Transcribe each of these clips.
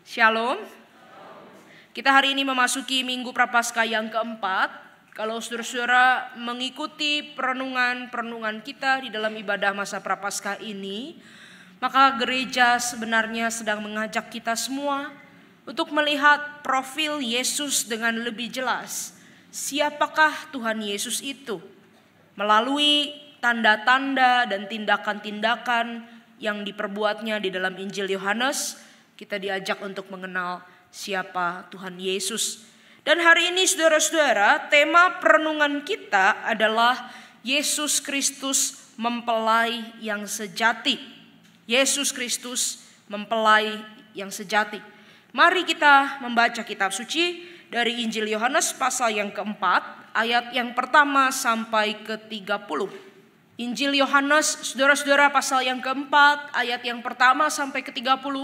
Shalom. Kita hari ini memasuki Minggu Prapaskah yang keempat. Kalau saudara-saudara mengikuti perenungan kita di dalam ibadah masa Prapaskah ini, maka gereja sebenarnya sedang mengajak kita semua untuk melihat profil Yesus dengan lebih jelas. Siapakah Tuhan Yesus itu? Melalui tanda-tanda dan tindakan-tindakan yang diperbuatnya di dalam Injil Yohanes, kita diajak untuk mengenal siapa Tuhan Yesus. Dan hari ini saudara-saudara, tema perenungan kita adalah Yesus Kristus mempelai yang sejati. Yesus Kristus mempelai yang sejati. Mari kita membaca kitab suci dari Injil Yohanes pasal yang keempat, ayat yang pertama sampai ke-30. Injil Yohanes, saudara-saudara, pasal yang keempat, ayat yang pertama sampai ke-30.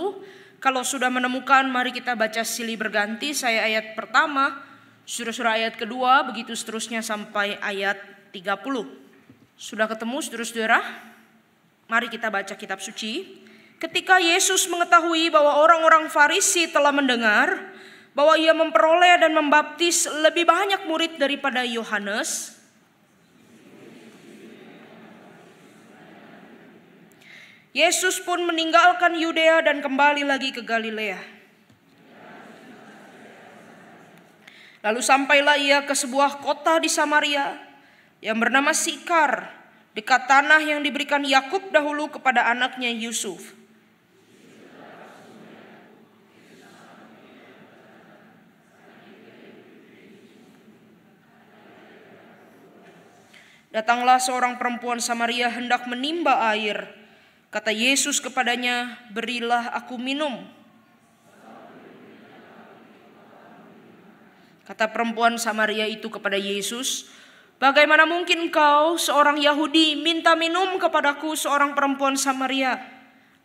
Kalau sudah menemukan, mari kita baca silih berganti. Saya ayat pertama, saudara-saudara ayat kedua, begitu seterusnya sampai ayat 30. Sudah ketemu saudara-saudara? Mari kita baca kitab suci. Ketika Yesus mengetahui bahwa orang-orang Farisi telah mendengar bahwa ia memperoleh dan membaptis lebih banyak murid daripada Yohanes, Yesus pun meninggalkan Yudea dan kembali lagi ke Galilea. Lalu sampailah ia ke sebuah kota di Samaria yang bernama Sikar, dekat tanah yang diberikan Yakub dahulu kepada anaknya Yusuf. Datanglah seorang perempuan Samaria hendak menimba air. Kata Yesus kepadanya, "Berilah aku minum." Kata perempuan Samaria itu kepada Yesus, "Bagaimana mungkin engkau seorang Yahudi minta minum kepadaku seorang perempuan Samaria?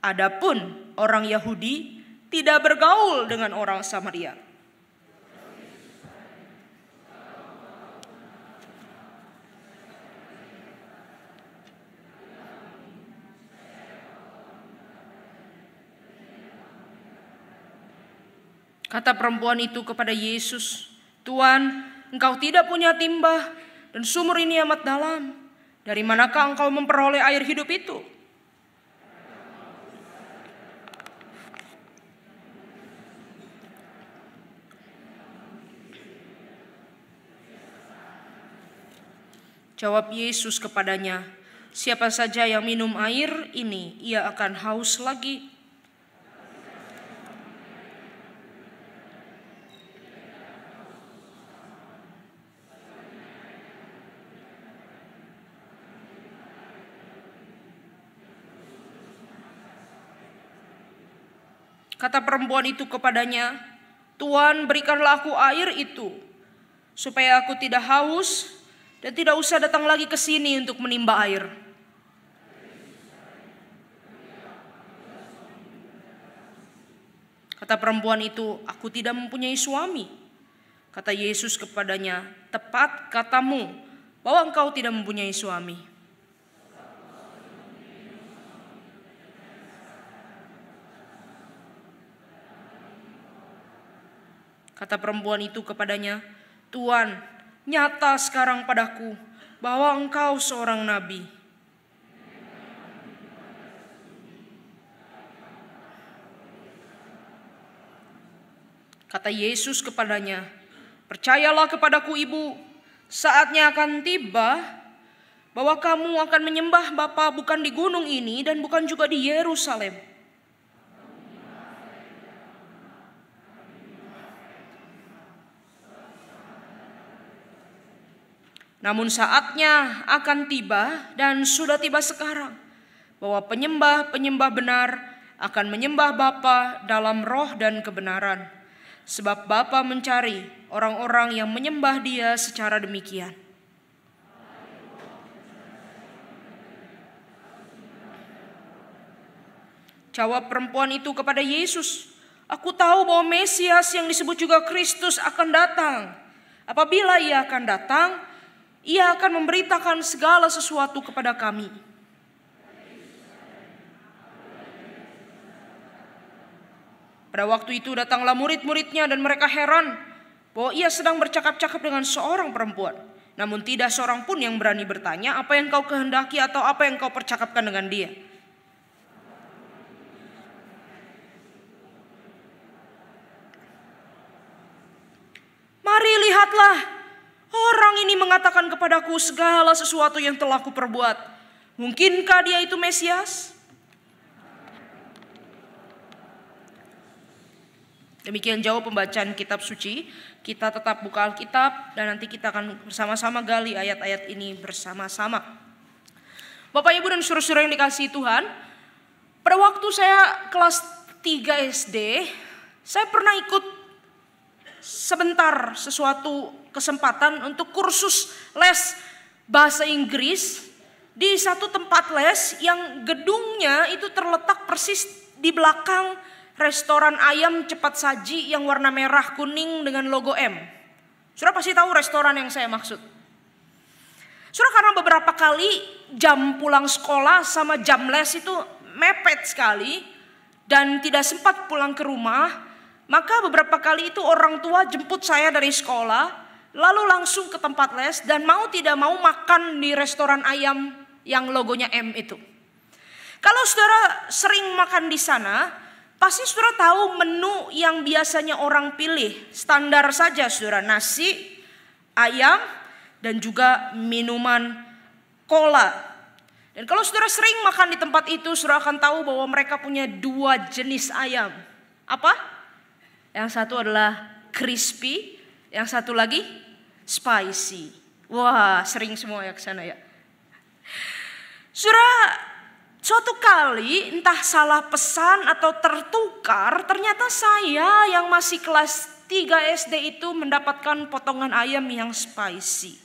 Adapun orang Yahudi tidak bergaul dengan orang Samaria." Kata perempuan itu kepada Yesus, "Tuan, engkau tidak punya timba dan sumur ini amat dalam. Dari manakah engkau memperoleh air hidup itu?" Jawab Yesus kepadanya, "Siapa saja yang minum air ini, ia akan haus lagi. Kata perempuan itu kepadanya, "Tuan, berikanlah aku air itu, supaya aku tidak haus dan tidak usah datang lagi ke sini untuk menimba air." Kata perempuan itu, "Aku tidak mempunyai suami." Kata Yesus kepadanya, "Tepat katamu bahwa engkau tidak mempunyai suami. Kata perempuan itu kepadanya, "Tuan, nyata sekarang padaku bahwa engkau seorang nabi." Kata Yesus kepadanya, "Percayalah kepadaku, ibu, saatnya akan tiba bahwa kamu akan menyembah Bapa bukan di gunung ini dan bukan juga di Yerusalem. Namun saatnya akan tiba dan sudah tiba sekarang bahwa penyembah-penyembah benar akan menyembah Bapa dalam roh dan kebenaran. Sebab Bapa mencari orang-orang yang menyembah Dia secara demikian." Jawab perempuan itu kepada Yesus, "Aku tahu bahwa Mesias yang disebut juga Kristus akan datang. Apabila Ia akan datang, Ia akan memberitakan segala sesuatu kepada kami." Pada waktu itu datanglah murid-muridnya dan mereka heran bahwa ia sedang bercakap-cakap dengan seorang perempuan. Namun tidak seorang pun yang berani bertanya, apa yang kau kehendaki atau apa yang kau percakapkan dengan dia. Mari lihatlah, orang ini mengatakan kepadaku segala sesuatu yang telah kuperbuat. Mungkinkah dia itu Mesias? Demikian jauh pembacaan kitab suci. Kita tetap buka Alkitab dan nanti kita akan bersama-sama gali ayat-ayat ini bersama-sama. Bapak, Ibu, dan saudara-saudara yang dikasihi Tuhan, pada waktu saya kelas 3 SD, saya pernah ikut sebentar sesuatu kesempatan untuk kursus les bahasa Inggris di satu tempat les yang gedungnya itu terletak persis di belakang restoran ayam cepat saji yang warna merah kuning dengan logo M. Saudara pasti tahu restoran yang saya maksud. Saudara, karena beberapa kali jam pulang sekolah sama jam les itu mepet sekali dan tidak sempat pulang ke rumah, maka beberapa kali itu orang tua jemput saya dari sekolah lalu langsung ke tempat les dan mau tidak mau makan di restoran ayam yang logonya M itu. Kalau saudara sering makan di sana, pasti saudara tahu menu yang biasanya orang pilih. Standar saja saudara, nasi, ayam, dan juga minuman cola. Dan kalau saudara sering makan di tempat itu, saudara akan tahu bahwa mereka punya 2 jenis ayam. Apa? Yang satu adalah crispy, yang satu lagi spicy. Wah, sering semua ya ke sana ya. Saudara, suatu kali entah salah pesan atau tertukar, ternyata saya yang masih kelas 3 SD itu mendapatkan potongan ayam yang spicy.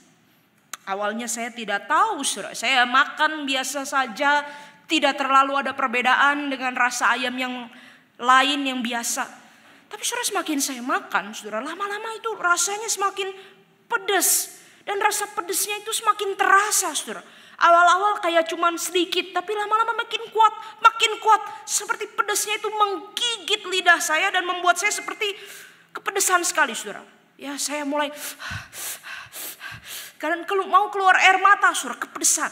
Awalnya saya tidak tahu, saudara. Saya makan biasa saja, tidak terlalu ada perbedaan dengan rasa ayam yang lain yang biasa. Tapi saudara, semakin saya makan, saudara, lama-lama itu rasanya semakin pedas. Dan rasa pedasnya itu semakin terasa, saudara. Awal-awal kayak cuman sedikit, tapi lama-lama makin kuat. Seperti pedasnya itu menggigit lidah saya dan membuat saya seperti kepedesan sekali, saudara. Ya, saya mulai kadang mau keluar air mata, saudara, kepedesan.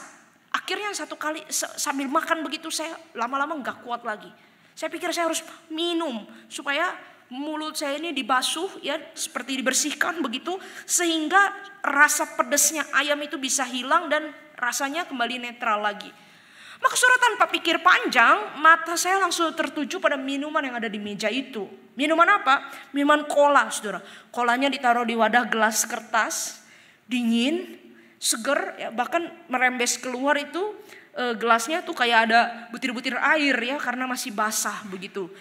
Akhirnya satu kali sambil makan begitu saya lama-lama nggak kuat lagi. Saya pikir saya harus minum supaya mulut saya ini dibasuh ya, seperti dibersihkan begitu, sehingga rasa pedasnya ayam itu bisa hilang dan rasanya kembali netral lagi. Maka saudara, tanpa pikir panjang, mata saya langsung tertuju pada minuman yang ada di meja itu. Minuman apa? Minuman cola, saudara. Colanya ditaruh di wadah gelas kertas, dingin, seger, ya, bahkan merembes keluar itu gelasnya tuh kayak ada butir-butir air ya, karena masih basah begitu.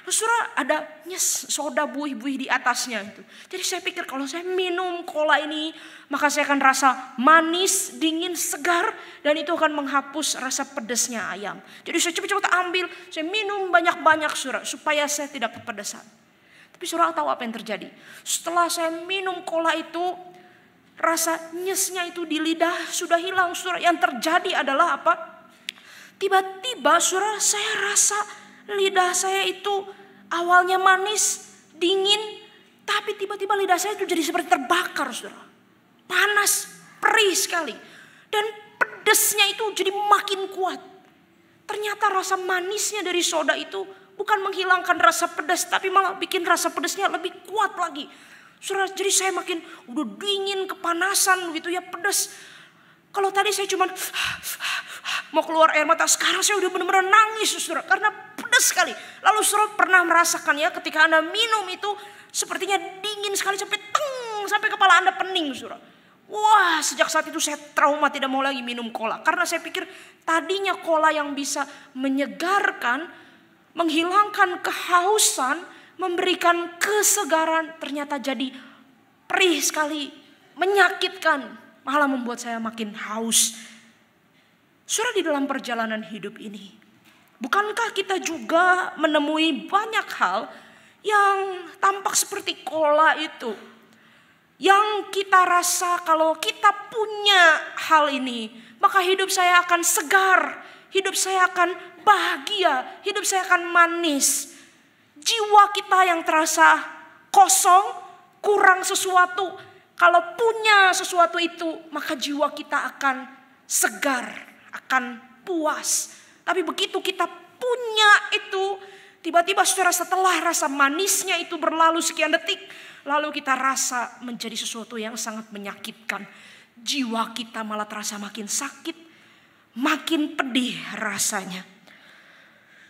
Saudara, ada soda buih-buih di atasnya itu. Jadi saya pikir kalau saya minum cola ini, maka saya akan rasa manis, dingin, segar, dan itu akan menghapus rasa pedasnya ayam. Jadi saya cepat-cepat ambil, saya minum banyak-banyak, saudara, supaya saya tidak kepedesan. Tapi saudara tahu apa yang terjadi? Setelah saya minum cola itu, rasa nyesnya itu di lidah sudah hilang, saudara. Yang terjadi adalah apa? Tiba-tiba saudara, saya rasa lidah saya itu awalnya manis, dingin, tapi tiba-tiba lidah saya itu jadi seperti terbakar, saudara. Panas, perih sekali. Dan pedasnya itu jadi makin kuat. Ternyata rasa manisnya dari soda itu bukan menghilangkan rasa pedas, tapi malah bikin rasa pedasnya lebih kuat lagi. Saudara, jadi saya makin udah dingin, kepanasan gitu ya, pedas. Kalau tadi saya cuma mau keluar air mata, sekarang saya udah benar-benar nangis, saudara, karena pedas sekali. Lalu saudara pernah merasakan ya, ketika Anda minum itu sepertinya dingin sekali sampai kepala Anda pening, saudara. Wah, sejak saat itu saya trauma, tidak mau lagi minum cola. Karena saya pikir tadinya cola yang bisa menyegarkan, menghilangkan kehausan, memberikan kesegaran, ternyata jadi perih sekali, menyakitkan, malah membuat saya makin haus. Saudara, di dalam perjalanan hidup ini, bukankah kita juga menemui banyak hal yang tampak seperti cola itu? Yang kita rasa kalau kita punya hal ini, maka hidup saya akan segar, hidup saya akan bahagia, hidup saya akan manis. Jiwa kita yang terasa kosong, kurang sesuatu. Kalau punya sesuatu itu, maka jiwa kita akan segar, akan puas. Tapi begitu kita punya itu, tiba-tiba saudara, setelah rasa manisnya itu berlalu sekian detik, lalu kita rasa menjadi sesuatu yang sangat menyakitkan. Jiwa kita malah terasa makin sakit, makin pedih rasanya.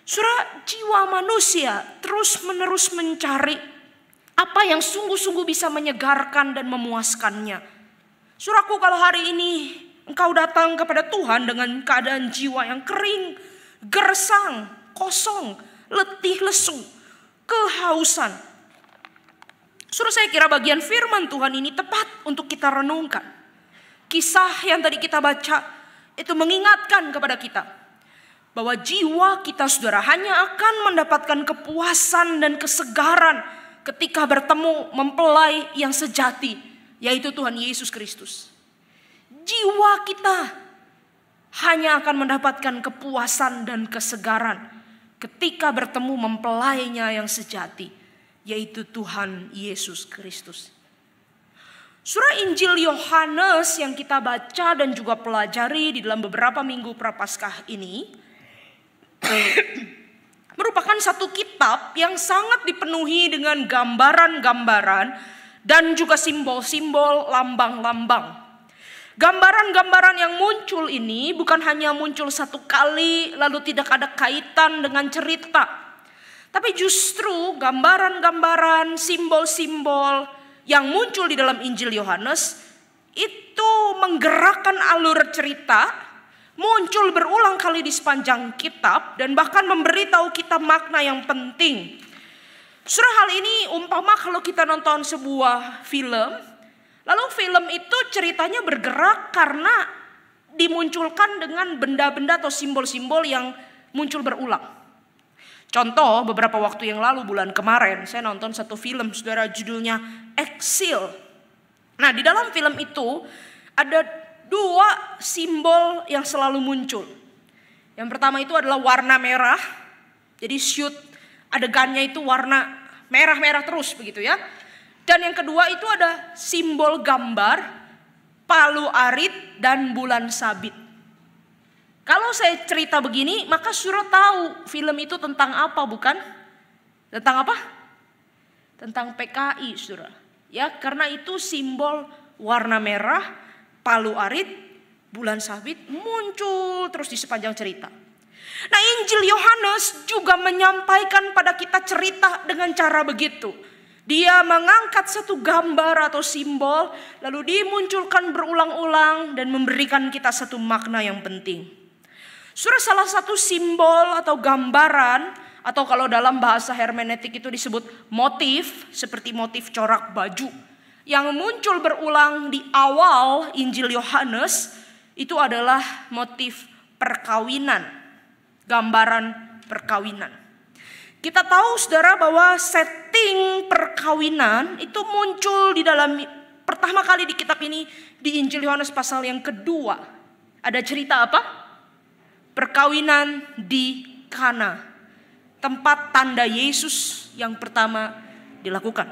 Saudara, jiwa manusia terus-menerus mencari apa yang sungguh-sungguh bisa menyegarkan dan memuaskannya. Saudaraku, kalau hari ini engkau datang kepada Tuhan dengan keadaan jiwa yang kering, gersang, kosong, letih lesu, kehausan. Saudara, saya kira bagian firman Tuhan ini tepat untuk kita renungkan. Kisah yang tadi kita baca itu mengingatkan kepada kita bahwa jiwa kita, saudara, hanya akan mendapatkan kepuasan dan kesegaran ketika bertemu mempelai yang sejati, yaitu Tuhan Yesus Kristus. Jiwa kita hanya akan mendapatkan kepuasan dan kesegaran ketika bertemu mempelainya yang sejati, yaitu Tuhan Yesus Kristus. Surah Injil Yohanes yang kita baca dan juga pelajari di dalam beberapa minggu Prapaskah ini merupakan satu kitab yang sangat dipenuhi dengan gambaran-gambaran dan juga simbol-simbol, lambang-lambang. Gambaran-gambaran yang muncul ini bukan hanya muncul satu kali lalu tidak ada kaitan dengan cerita. Tapi justru gambaran-gambaran, simbol-simbol yang muncul di dalam Injil Yohanes itu menggerakkan alur cerita, muncul berulang kali di sepanjang kitab dan bahkan memberitahu kita makna yang penting. Surah hal ini umpama kalau kita nonton sebuah film, lalu film itu ceritanya bergerak karena dimunculkan dengan benda-benda atau simbol-simbol yang muncul berulang. Contoh, beberapa waktu yang lalu, bulan kemarin, saya nonton satu film, saudara, judulnya Exile. Nah, di dalam film itu ada dua simbol yang selalu muncul. Yang pertama itu adalah warna merah. Jadi shoot adegannya itu warna merah-merah terus begitu ya. Dan yang kedua itu ada simbol gambar palu arit dan bulan sabit. Kalau saya cerita begini, maka saudara tahu film itu tentang apa, bukan? Tentang apa? Tentang PKI, saudara. Ya, karena itu simbol warna merah, palu arit, bulan sabit muncul terus di sepanjang cerita. Nah, Injil Yohanes juga menyampaikan pada kita cerita dengan cara begitu. Dia mengangkat satu gambar atau simbol lalu dimunculkan berulang-ulang dan memberikan kita satu makna yang penting. Salah satu simbol atau gambaran, atau kalau dalam bahasa hermeneutik itu disebut motif, seperti motif corak baju yang muncul berulang di awal Injil Yohanes, itu adalah motif perkawinan, gambaran perkawinan. Kita tahu, saudara, bahwa setting perkawinan itu muncul di dalam pertama kali di kitab ini di Injil Yohanes pasal yang kedua. Ada cerita apa? Perkawinan di Kana, tempat tanda Yesus yang pertama dilakukan.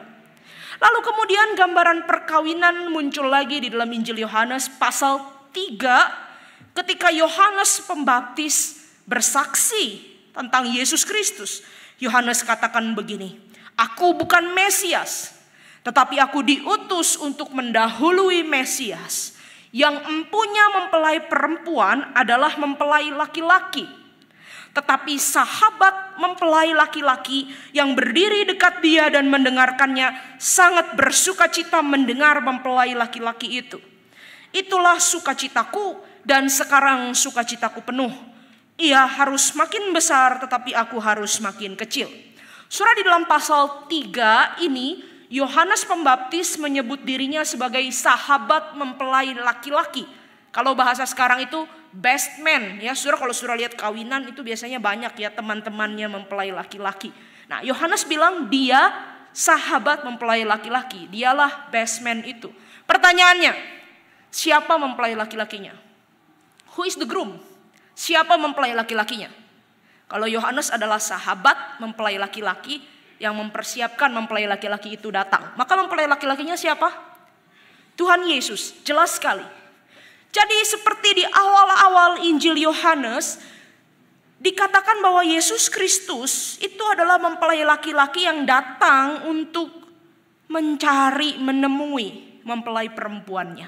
Lalu kemudian gambaran perkawinan muncul lagi di dalam Injil Yohanes pasal 3 ketika Yohanes Pembaptis bersaksi tentang Yesus Kristus. Yohanes katakan begini, "Aku bukan Mesias, tetapi aku diutus untuk mendahului Mesias. Yang empunya mempelai perempuan adalah mempelai laki-laki. Tetapi sahabat mempelai laki-laki yang berdiri dekat dia dan mendengarkannya sangat bersukacita mendengar mempelai laki-laki itu. Itulah sukacitaku dan sekarang sukacitaku penuh. Ia harus makin besar tetapi aku harus makin kecil." Surah di dalam pasal 3 ini Yohanes Pembaptis menyebut dirinya sebagai sahabat mempelai laki-laki. Kalau bahasa sekarang itu best man ya, saudara. Kalau saudara lihat kawinan itu biasanya banyak ya teman-temannya mempelai laki-laki. Nah, Yohanes bilang dia sahabat mempelai laki-laki, dialah best man itu. Pertanyaannya, siapa mempelai laki-lakinya? Who is the groom? Siapa mempelai laki-lakinya? Kalau Yohanes adalah sahabat mempelai laki-laki, yang mempersiapkan mempelai laki-laki itu datang. Maka mempelai laki-lakinya siapa? Tuhan Yesus, jelas sekali. Jadi seperti di awal-awal Injil Yohanes, dikatakan bahwa Yesus Kristus itu adalah mempelai laki-laki yang datang untuk mencari, menemui mempelai perempuannya.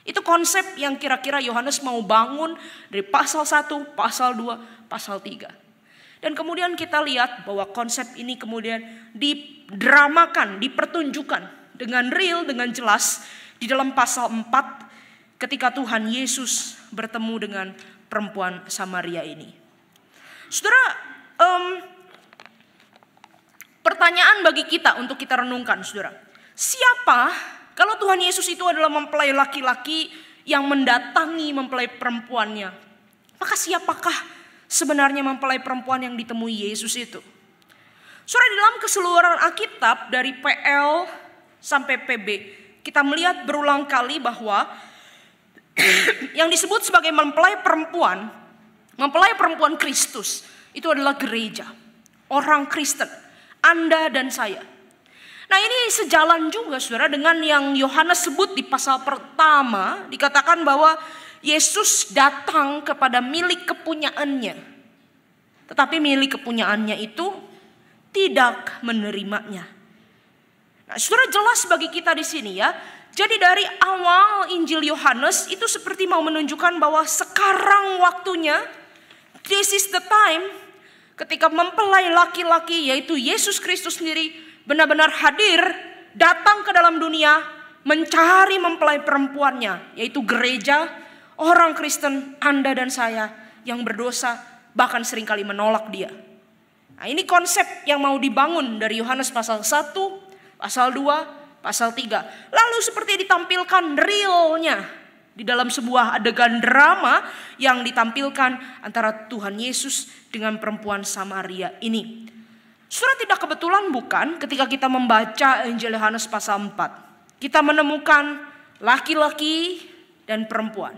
Itu konsep yang kira-kira Yohanes mau bangun dari pasal 1, pasal 2, pasal 3. Dan kemudian kita lihat bahwa konsep ini kemudian didramakan, dipertunjukkan dengan real, dengan jelas di dalam pasal 4 ketika Tuhan Yesus bertemu dengan perempuan Samaria ini. Saudara, pertanyaan bagi kita untuk kita renungkan, saudara. Siapa kalau Tuhan Yesus itu adalah mempelai laki-laki yang mendatangi mempelai perempuannya? Maka siapakah sebenarnya mempelai perempuan yang ditemui Yesus itu? Saudara, di dalam keseluruhan Alkitab dari PL sampai PB, kita melihat berulang kali bahwa yang disebut sebagai mempelai perempuan Kristus itu adalah gereja, orang Kristen, Anda dan saya. Nah, ini sejalan juga saudara dengan yang Yohanes sebut di pasal pertama, dikatakan bahwa Yesus datang kepada milik kepunyaannya, tetapi milik kepunyaannya itu tidak menerimanya. Nah, saudara, jelas bagi kita di sini ya. Jadi dari awal Injil Yohanes itu seperti mau menunjukkan bahwa sekarang waktunya, this is the time, ketika mempelai laki-laki yaitu Yesus Kristus sendiri benar-benar hadir, datang ke dalam dunia, mencari mempelai perempuannya, yaitu gereja, orang Kristen, Anda dan saya yang berdosa, bahkan seringkali menolak dia. Nah, ini konsep yang mau dibangun dari Yohanes pasal 1, pasal 2, pasal 3. Lalu seperti ditampilkan realnya di dalam sebuah adegan drama yang ditampilkan antara Tuhan Yesus dengan perempuan Samaria ini. Saudara, tidak kebetulan bukan ketika kita membaca Injil Yohanes pasal 4. Kita menemukan laki-laki dan perempuan.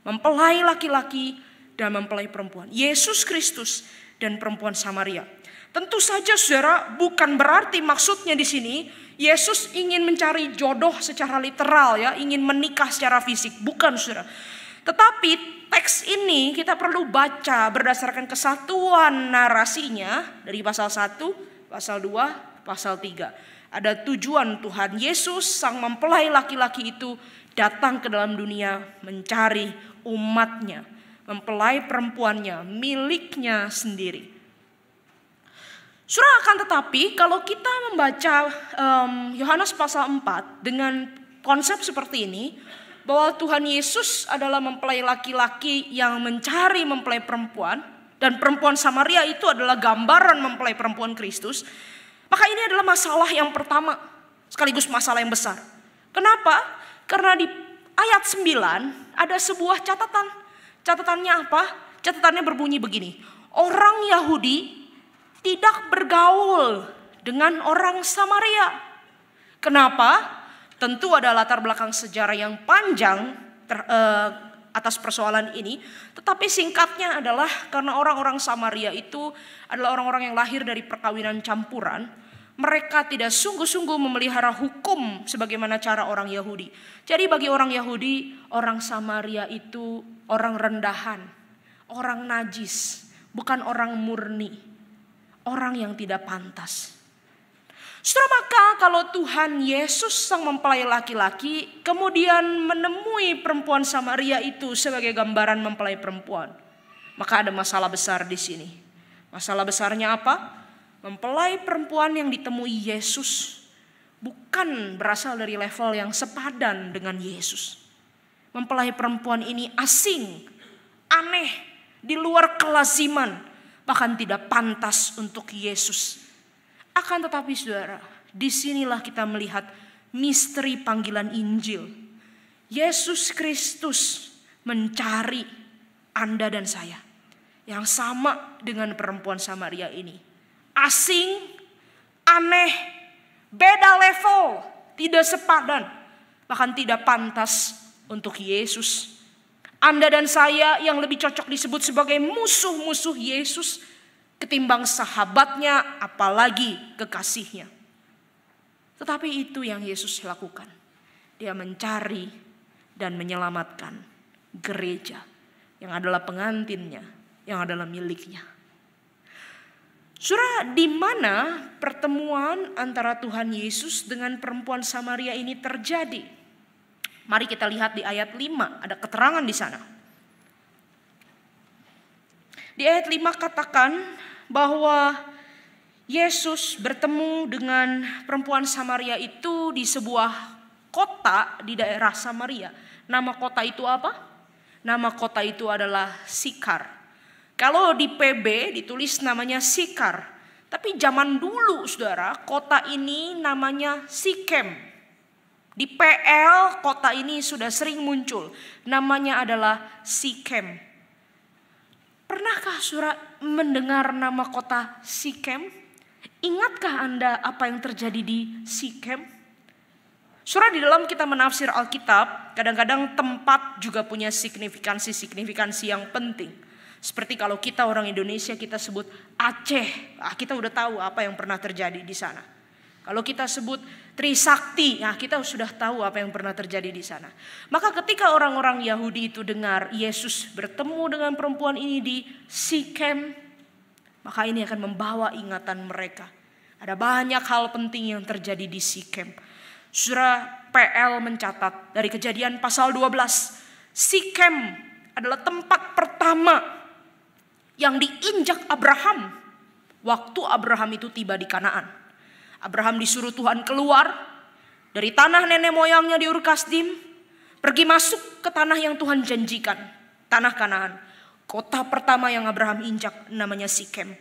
Mempelai laki-laki dan mempelai perempuan. Yesus Kristus dan perempuan Samaria. Tentu saja saudara, bukan berarti maksudnya di sini Yesus ingin mencari jodoh secara literal ya, ingin menikah secara fisik, bukan saudara. Tetapi teks ini kita perlu baca berdasarkan kesatuan narasinya dari pasal 1, pasal 2, pasal 3. Ada tujuan Tuhan Yesus sang mempelai laki-laki itu datang ke dalam dunia mencari umatnya, mempelai perempuannya, miliknya sendiri. Saudara, akan tetapi kalau kita membaca Yohanes pasal 4 dengan konsep seperti ini, bahwa Tuhan Yesus adalah mempelai laki-laki yang mencari mempelai perempuan, dan perempuan Samaria itu adalah gambaran mempelai perempuan Kristus, maka ini adalah masalah yang pertama, sekaligus masalah yang besar. Kenapa? Karena di ayat 9 ada sebuah catatan. Catatannya apa? Catatannya berbunyi begini. Orang Yahudi tidak bergaul dengan orang Samaria. Kenapa? Tentu ada latar belakang sejarah yang panjang atas persoalan ini. Tetapi singkatnya adalah karena orang-orang Samaria itu adalah orang-orang yang lahir dari perkawinan campuran. Mereka tidak sungguh-sungguh memelihara hukum sebagaimana cara orang Yahudi. Jadi bagi orang Yahudi, orang Samaria itu orang rendahan, orang najis, bukan orang murni, orang yang tidak pantas. Saudara, maka kalau Tuhan Yesus sang mempelai laki-laki kemudian menemui perempuan Samaria itu sebagai gambaran mempelai perempuan, maka ada masalah besar di sini. Masalah besarnya apa? Mempelai perempuan yang ditemui Yesus bukan berasal dari level yang sepadan dengan Yesus. Mempelai perempuan ini asing, aneh, di luar kelaziman, bahkan tidak pantas untuk Yesus. Akan tetapi saudara, disinilah kita melihat misteri panggilan Injil. Yesus Kristus mencari Anda dan saya, yang sama dengan perempuan Samaria ini. Asing, aneh, beda level, tidak sepadan, bahkan tidak pantas untuk Yesus. Anda dan saya yang lebih cocok disebut sebagai musuh-musuh Yesus. ketimbang sahabatnya, apalagi kekasihnya. Tetapi itu yang Yesus lakukan. Dia mencari dan menyelamatkan gereja yang adalah pengantinnya, yang adalah miliknya. Saudara, di mana pertemuan antara Tuhan Yesus dengan perempuan Samaria ini terjadi? Mari kita lihat di ayat 5, ada keterangan di sana. Di ayat 5 katakan bahwa Yesus bertemu dengan perempuan Samaria itu di sebuah kota di daerah Samaria. Nama kota itu apa? Nama kota itu adalah Sikar. Kalau di PB ditulis namanya Sikar. Tapi zaman dulu saudara, kota ini namanya Sikem. Di PL kota ini sudah sering muncul. Namanya adalah Sikem. Pernahkah saudara mendengar nama kota Sikem? Ingatkah Anda apa yang terjadi di Sikem? Saudara, di dalam kita menafsir Alkitab, kadang-kadang tempat juga punya signifikansi yang penting. Seperti kalau kita orang Indonesia kita sebut Aceh, kita udah tahu apa yang pernah terjadi di sana. Kalau kita sebut Trisakti, kita sudah tahu apa yang pernah terjadi di sana. Maka ketika orang-orang Yahudi itu dengar Yesus bertemu dengan perempuan ini di Sikem, maka ini akan membawa ingatan mereka. Ada banyak hal penting yang terjadi di Sikem. Surah PL mencatat dari Kejadian pasal 12, Sikem adalah tempat pertama yang diinjak Abraham waktu Abraham itu tiba di Kanaan. Abraham disuruh Tuhan keluar dari tanah nenek moyangnya di Ur Kasdim, pergi masuk ke tanah yang Tuhan janjikan, tanah Kanaan. Kota pertama yang Abraham injak namanya Sikem.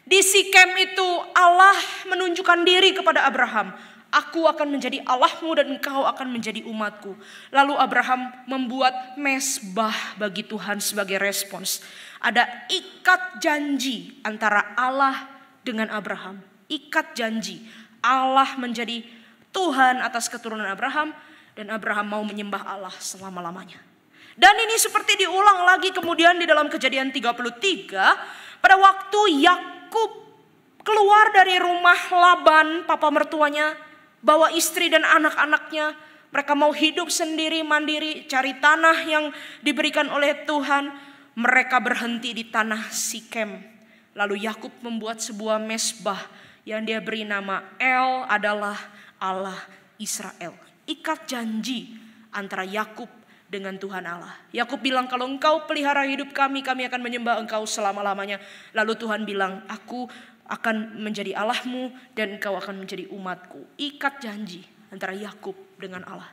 Di Sikem itu Allah menunjukkan diri kepada Abraham. Aku akan menjadi Allahmu dan engkau akan menjadi umatku. Lalu Abraham membuat mezbah bagi Tuhan sebagai respons. Ada ikat janji antara Allah dengan Abraham. Ikat janji. Allah menjadi Tuhan atas keturunan Abraham. Dan Abraham mau menyembah Allah selama-lamanya. Dan ini seperti diulang lagi kemudian di dalam Kejadian 33. Pada waktu Yakub keluar dari rumah Laban, papa mertuanya, bawa istri dan anak-anaknya. Mereka mau hidup sendiri, mandiri, cari tanah yang diberikan oleh Tuhan. Mereka berhenti di tanah Sikem. Lalu Yakub membuat sebuah mezbah yang dia beri nama El adalah Allah Israel. Ikat janji antara Yakub dengan Tuhan Allah. Yakub bilang, kalau engkau pelihara hidup kami akan menyembah engkau selama-lamanya. Lalu Tuhan bilang, aku akan menjadi Allahmu dan engkau akan menjadi umatku. Ikat janji antara Yakub dengan Allah.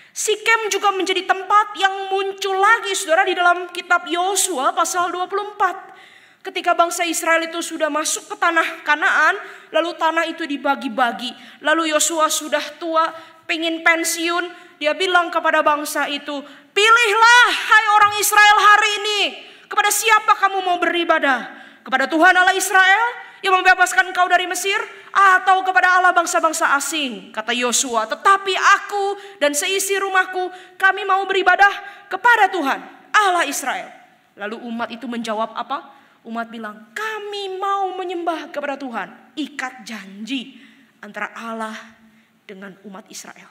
Sikem juga menjadi tempat yang muncul lagi saudara di dalam kitab Yosua pasal 24. Ketika bangsa Israel itu sudah masuk ke tanah Kanaan, lalu tanah itu dibagi-bagi. Lalu Yosua sudah tua, pengen pensiun. Dia bilang kepada bangsa itu, pilihlah hai orang Israel hari ini. Kepada siapa kamu mau beribadah? Kepada Tuhan Allah Israel yang membebaskan engkau dari Mesir, atau kepada Allah bangsa-bangsa asing? Kata Yosua, tetapi aku dan seisi rumahku, kami mau beribadah kepada Tuhan Allah Israel. Lalu umat itu menjawab apa? Umat bilang, kami mau menyembah kepada Tuhan. Ikat janji antara Allah dengan umat Israel.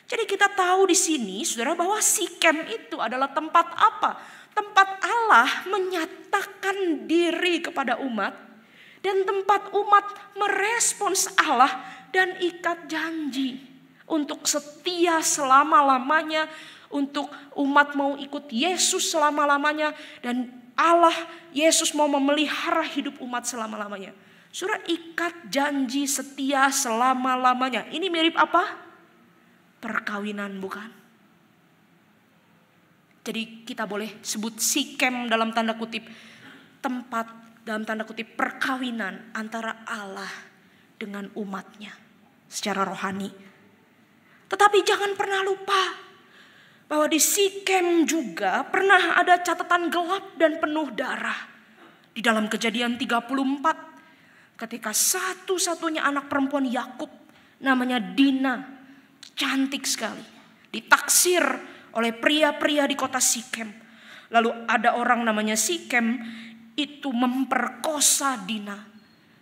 Jadi kita tahu di sini saudara bahwa Sikem itu adalah tempat apa? Tempat Allah menyatakan diri kepada umat. Dan tempat umat merespons Allah dan ikat janji untuk setia selama-lamanya. Untuk umat mau ikut Yesus selama-lamanya. Dan Allah, Yesus mau memelihara hidup umat selama-lamanya. Saudara, ikat janji setia selama-lamanya. Ini mirip apa? Perkawinan, bukan? Jadi kita boleh sebut Sikem dalam tanda kutip tempat dalam tanda kutip perkawinan antara Allah dengan umatnya secara rohani. Tetapi jangan pernah lupa bahwa di Sikem juga pernah ada catatan gelap dan penuh darah. Di dalam Kejadian 34 ketika satu-satunya anak perempuan Yakub namanya Dina, cantik sekali, ditaksir oleh pria-pria di kota Sikem. Lalu ada orang namanya Sikem itu memperkosa Dina,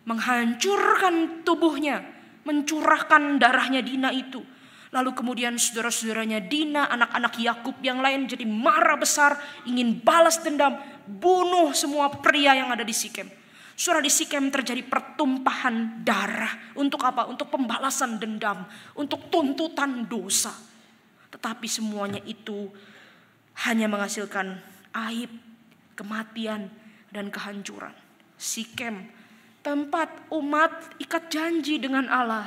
menghancurkan tubuhnya, mencurahkan darahnya Dina itu. Lalu kemudian saudara-saudaranya Dina, anak-anak Yakub yang lain jadi marah besar, ingin balas dendam, bunuh semua pria yang ada di Sikem. Saudara, di Sikem terjadi pertumpahan darah. Untuk apa? Untuk pembalasan dendam, untuk tuntutan dosa. Tetapi semuanya itu hanya menghasilkan aib, kematian, dan kehancuran. Sikem, tempat umat ikat janji dengan Allah,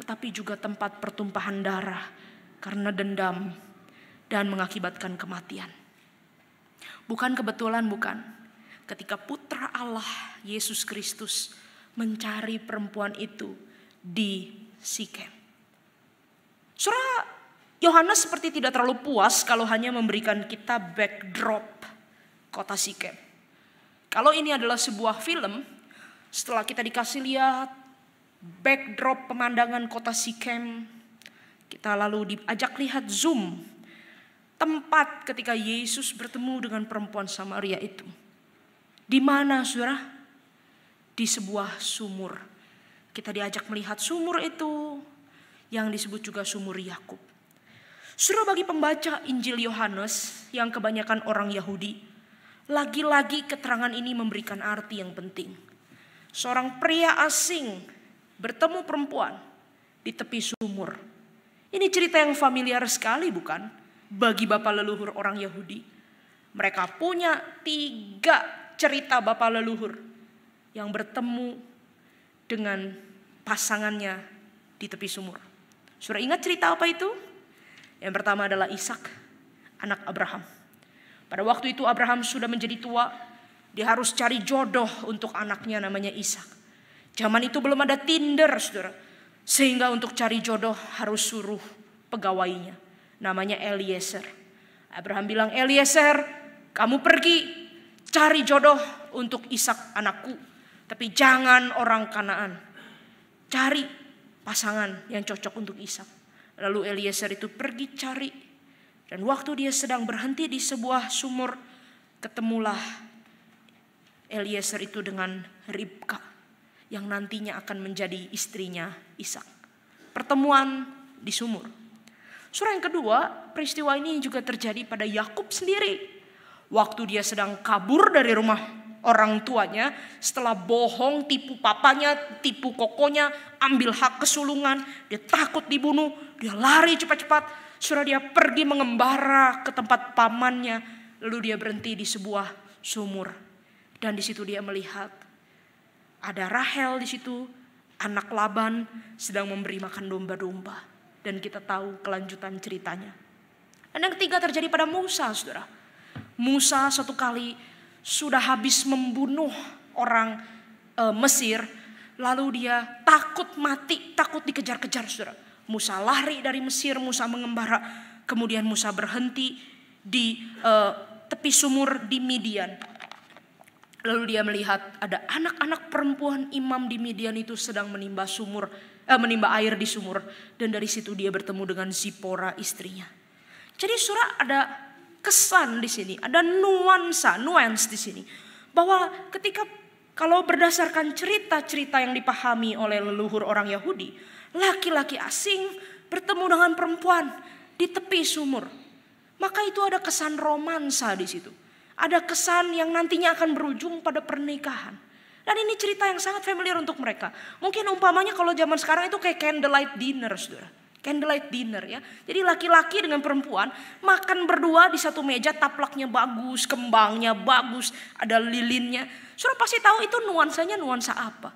tetapi juga tempat pertumpahan darah karena dendam dan mengakibatkan kematian. Bukan kebetulan, bukan. Ketika putra Allah Yesus Kristus mencari perempuan itu di Sikem. Saudara, Yohanes seperti tidak terlalu puas kalau hanya memberikan kita backdrop kota Sikem. Kalau ini adalah sebuah film, setelah kita dikasih lihat backdrop pemandangan kota Sikem, kita lalu diajak lihat zoom tempat ketika Yesus bertemu dengan perempuan Samaria itu. Di mana, saudara? Di sebuah sumur. Kita diajak melihat sumur itu yang disebut juga sumur Yakub. Saudara, bagi pembaca Injil Yohanes yang kebanyakan orang Yahudi, lagi-lagi keterangan ini memberikan arti yang penting. Seorang pria asing bertemu perempuan di tepi sumur. Ini cerita yang familiar sekali, bukan? Bagi bapak leluhur orang Yahudi. Mereka punya 3 cerita bapak leluhur yang bertemu dengan pasangannya di tepi sumur. Saudara ingat cerita apa itu? Yang pertama adalah Ishak, anak Abraham. Pada waktu itu Abraham sudah menjadi tua, dia harus cari jodoh untuk anaknya namanya Ishak. Zaman itu belum ada Tinder, saudara. Sehingga untuk cari jodoh harus suruh pegawainya, namanya Eliezer. Abraham bilang, Eliezer, kamu pergi cari jodoh untuk Ishak anakku, tapi jangan orang Kanaan. Cari pasangan yang cocok untuk Ishak. Lalu Eliezer itu pergi cari, dan waktu dia sedang berhenti di sebuah sumur, ketemulah Eliezer itu dengan Ribka yang nantinya akan menjadi istrinya Ishak. Pertemuan di sumur. Saudara, yang kedua, peristiwa ini juga terjadi pada Yakub sendiri. Waktu dia sedang kabur dari rumah orang tuanya, setelah bohong, tipu papanya, tipu kokonya, ambil hak kesulungan, dia takut dibunuh, dia lari cepat-cepat. Saudara, dia pergi mengembara ke tempat pamannya, lalu dia berhenti di sebuah sumur. Dan di situ dia melihat ada Rahel di situ, anak Laban sedang memberi makan domba-domba. Dan kita tahu kelanjutan ceritanya. Dan yang ketiga terjadi pada Musa, saudara. Musa satu kali sudah habis membunuh orang Mesir, lalu dia takut mati, takut dikejar-kejar, saudara. Musa lari dari Mesir, Musa mengembara, kemudian Musa berhenti di tepi sumur di Midian. Lalu dia melihat ada anak-anak perempuan imam di Midian itu sedang menimba air di sumur, dan dari situ dia bertemu dengan Zipora istrinya. Jadi saudara, ada kesan di sini, ada nuans di sini, bahwa ketika kalau berdasarkan cerita-cerita yang dipahami oleh leluhur orang Yahudi, laki-laki asing bertemu dengan perempuan di tepi sumur, maka itu ada kesan romansa di situ, ada kesan yang nantinya akan berujung pada pernikahan. Dan ini cerita yang sangat familiar untuk mereka. Mungkin umpamanya kalau zaman sekarang itu kayak candlelight dinner, saudara. Candlelight dinner ya. Jadi laki-laki dengan perempuan makan berdua di satu meja, taplaknya bagus, kembangnya bagus, ada lilinnya. Saudara pasti tahu itu nuansanya nuansa apa?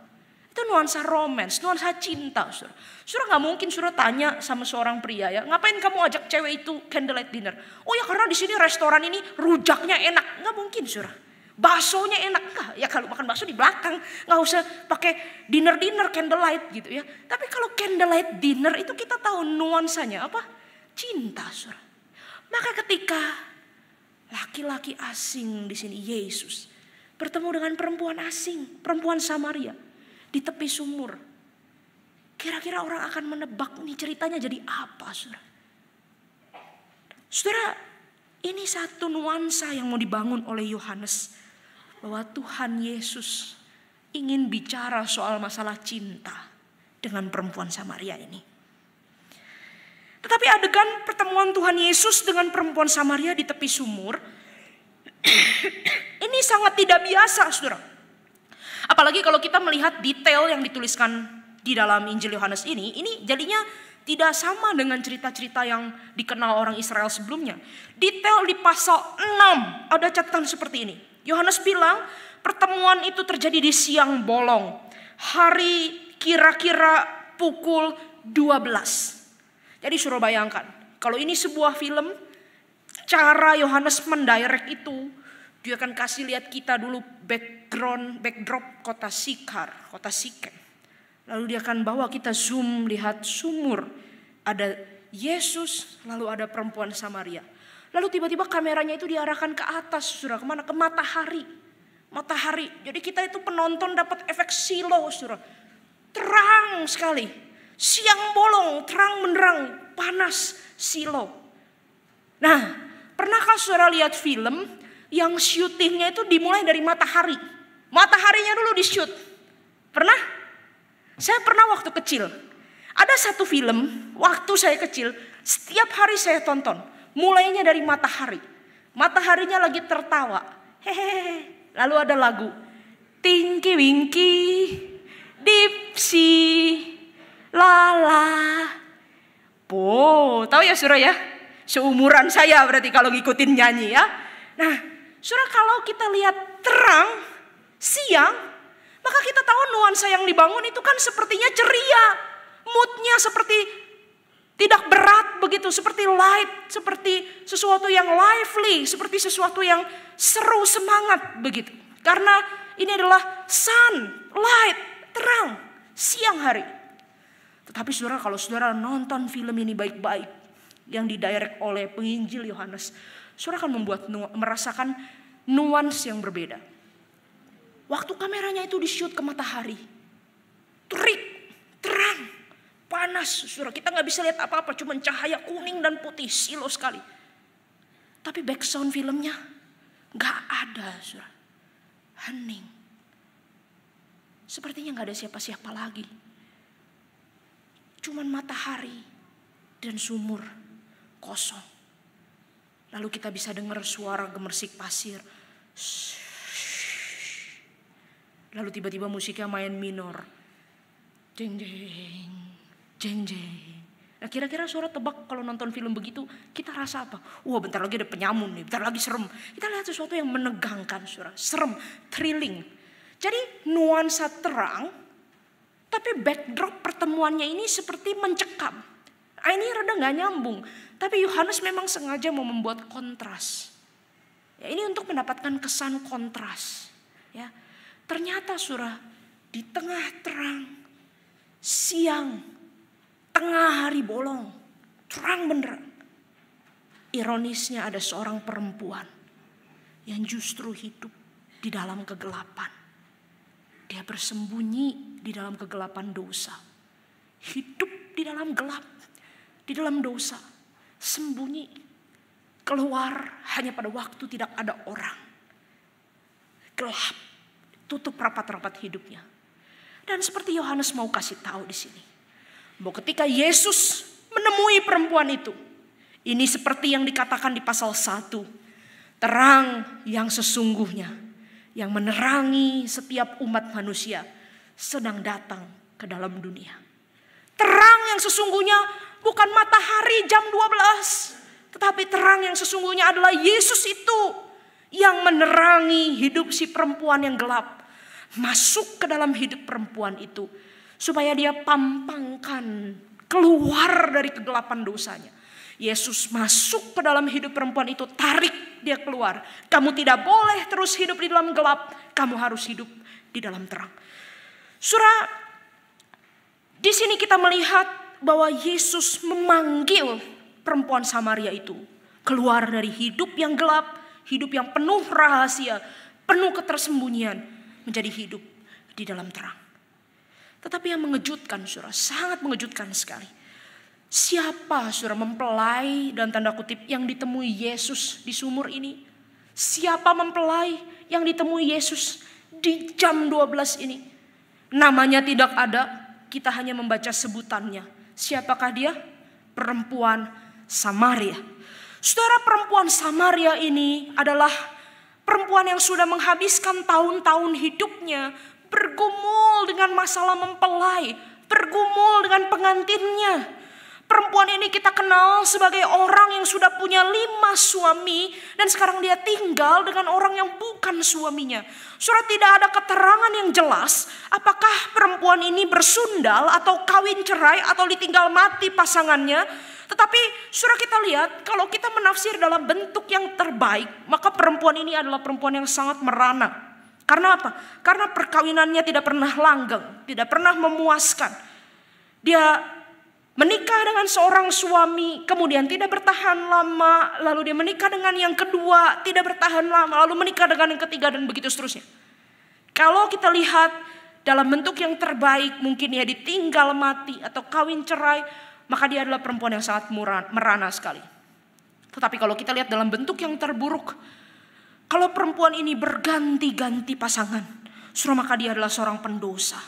Itu nuansa romance, nuansa cinta, saudara. Saudara nggak mungkin saudara tanya sama seorang pria ya, ngapain kamu ajak cewek itu candlelight dinner? Oh ya karena di sini restoran ini rujaknya enak. Nggak mungkin, saudara. Baksonya enak, enggak ya, kalau makan bakso di belakang, nggak usah pakai dinner candlelight gitu ya. Tapi kalau candlelight dinner itu kita tahu nuansanya apa? Cinta, saudara. Maka ketika laki-laki asing di sini Yesus bertemu dengan perempuan asing, perempuan Samaria di tepi sumur, kira-kira orang akan menebak nih ceritanya jadi apa, saudara? Saudara, ini satu nuansa yang mau dibangun oleh Yohanes. bahwa Tuhan Yesus ingin bicara soal masalah cinta dengan perempuan Samaria ini. Tetapi adegan pertemuan Tuhan Yesus dengan perempuan Samaria di tepi sumur ini sangat tidak biasa, saudara. Apalagi kalau kita melihat detail yang dituliskan di dalam Injil Yohanes ini jadinya tidak sama dengan cerita-cerita yang dikenal orang Israel sebelumnya. Detail di pasal 6 ada catatan seperti ini. Yohanes bilang pertemuan itu terjadi di siang bolong. Hari kira-kira pukul 12. Jadi suruh bayangkan, kalau ini sebuah film, cara Yohanes mendirect itu, dia akan kasih lihat kita dulu backdrop kota Sikem. Lalu dia akan bawa kita zoom lihat sumur. Ada Yesus, lalu ada perempuan Samaria. Lalu tiba-tiba kameranya itu diarahkan ke atas, saudara. Kemana? Ke matahari. Matahari. Jadi kita itu penonton dapat efek silo, saudara. Terang sekali. Siang bolong, terang benderang, panas, silo. Nah, pernahkah saudara lihat film yang syutingnya itu dimulai dari matahari? Mataharinya dulu di shoot. Pernah? Saya pernah waktu kecil, ada satu film waktu saya kecil, setiap hari saya tonton. Mulainya dari matahari. Mataharinya lagi tertawa. Hehehe. Lalu ada lagu. Tinky Winky, Dipsy, Lala. Tahu ya saudara ya? Seumuran saya berarti kalau ngikutin nyanyi ya. Nah, saudara kalau kita lihat terang, siang, maka kita tahu nuansa yang dibangun itu kan sepertinya ceria. Moodnya seperti tidak berat begitu. Seperti light. Seperti sesuatu yang lively. Seperti sesuatu yang seru, semangat begitu. Karena ini adalah sun, light, terang, siang hari. Tetapi saudara, kalau saudara nonton film ini baik-baik, yang didirect oleh penginjil Yohanes, saudara akan merasakan nuansa yang berbeda. Waktu kameranya itu di-shoot ke matahari, terik, terang, panas, saudara. Kita nggak bisa lihat apa-apa, cuma cahaya kuning dan putih, silo sekali. Tapi background filmnya nggak ada, saudara. Hening. Sepertinya nggak ada siapa-siapa lagi. Cuman matahari dan sumur kosong. Lalu kita bisa dengar suara gemersik pasir. Lalu tiba-tiba musiknya main minor. Jeng jeng, jeng jeng. Nah kira-kira saudara tebak kalau nonton film begitu kita rasa apa? Wah bentar lagi ada penyamun nih, bentar lagi serem. Kita lihat sesuatu yang menegangkan saudara, serem, thrilling. Jadi nuansa terang, tapi backdrop pertemuannya ini seperti mencekam. Ini rada gak nyambung, tapi Yohanes memang sengaja mau membuat kontras. Ya, ini untuk mendapatkan kesan kontras. Ya. Ternyata saudara, di tengah terang, siang, tengah hari bolong, terang benderang. Ironisnya ada seorang perempuan yang justru hidup di dalam kegelapan. Dia bersembunyi di dalam kegelapan dosa. Hidup di dalam gelap, di dalam dosa. Sembunyi, keluar hanya pada waktu tidak ada orang. Gelap, tutup rapat-rapat hidupnya. Dan seperti Yohanes mau kasih tahu di sini, bahwa ketika Yesus menemui perempuan itu, ini seperti yang dikatakan di pasal 1, terang yang sesungguhnya, yang menerangi setiap umat manusia sedang datang ke dalam dunia. Terang yang sesungguhnya bukan matahari jam 12, tetapi terang yang sesungguhnya adalah Yesus itu yang menerangi hidup si perempuan yang gelap. Masuk ke dalam hidup perempuan itu supaya dia pampangkan keluar dari kegelapan dosanya. Yesus masuk ke dalam hidup perempuan itu, tarik dia keluar. Kamu tidak boleh terus hidup di dalam gelap, kamu harus hidup di dalam terang. Saudara, di sini kita melihat bahwa Yesus memanggil perempuan Samaria itu keluar dari hidup yang gelap, hidup yang penuh rahasia, penuh ketersembunyian, menjadi hidup di dalam terang. Tetapi yang mengejutkan, saudara, sangat mengejutkan sekali. Siapa, saudara, mempelai dan tanda kutip yang ditemui Yesus di sumur ini? Siapa mempelai yang ditemui Yesus di jam 12 ini? Namanya tidak ada, kita hanya membaca sebutannya. Siapakah dia? Perempuan Samaria. Saudara, perempuan Samaria ini adalah perempuan yang sudah menghabiskan tahun-tahun hidupnya bergumul dengan masalah mempelai, bergumul dengan pengantinnya. Perempuan ini kita kenal sebagai orang yang sudah punya 5 suami dan sekarang dia tinggal dengan orang yang bukan suaminya. Saudara, tidak ada keterangan yang jelas apakah perempuan ini bersundal atau kawin cerai atau ditinggal mati pasangannya. Tetapi saudara, kita lihat kalau kita menafsir dalam bentuk yang terbaik, maka perempuan ini adalah perempuan yang sangat merana. Karena apa? Karena perkawinannya tidak pernah langgeng, tidak pernah memuaskan. Dia menikah dengan seorang suami, kemudian tidak bertahan lama, lalu dia menikah dengan yang kedua, tidak bertahan lama, lalu menikah dengan yang ketiga, dan begitu seterusnya. Kalau kita lihat dalam bentuk yang terbaik, mungkin dia ditinggal mati atau kawin cerai, maka dia adalah perempuan yang sangat merana sekali. Tetapi kalau kita lihat dalam bentuk yang terburuk, kalau perempuan ini berganti-ganti pasangan, maka dia adalah seorang pendosa,